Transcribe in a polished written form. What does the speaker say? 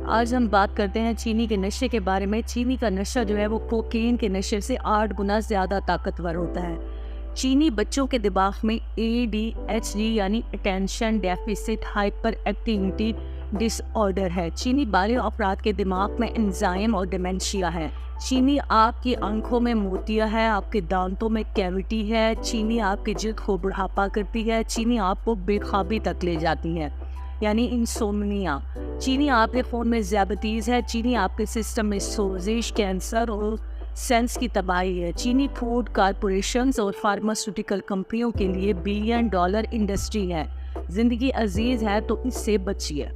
आज हम बात करते हैं चीनी के नशे के बारे में। चीनी का नशा जो है वो कोकेन के नशे से 8 गुना ज़्यादा ताकतवर होता है। चीनी बच्चों के दिमाग में ADHD यानी attention deficit hyper activity disorder है। चीनी बालिग अफराद के दिमाग में एंजाइम और डिमेंशिया है। चीनी आपकी आंखों में मोतिया है, आपके दांतों में कैविटी है। चीनी आपकी जिल्द को बुढ़ापा करती है। चीनी आपको बेख्वाबी तक ले जाती है, यानी इंसोम्निया। चीनी आपके खून में ज़्यादतीज़ है। चीनी आपके सिस्टम में सोजिश, कैंसर और सेल्स की तबाही है। चीनी फूड कॉरपोरेशंस और फार्मास्यूटिकल कंपनियों के लिए $1 बिलियन इंडस्ट्री है। ज़िंदगी अजीज़ है तो इससे बचिए।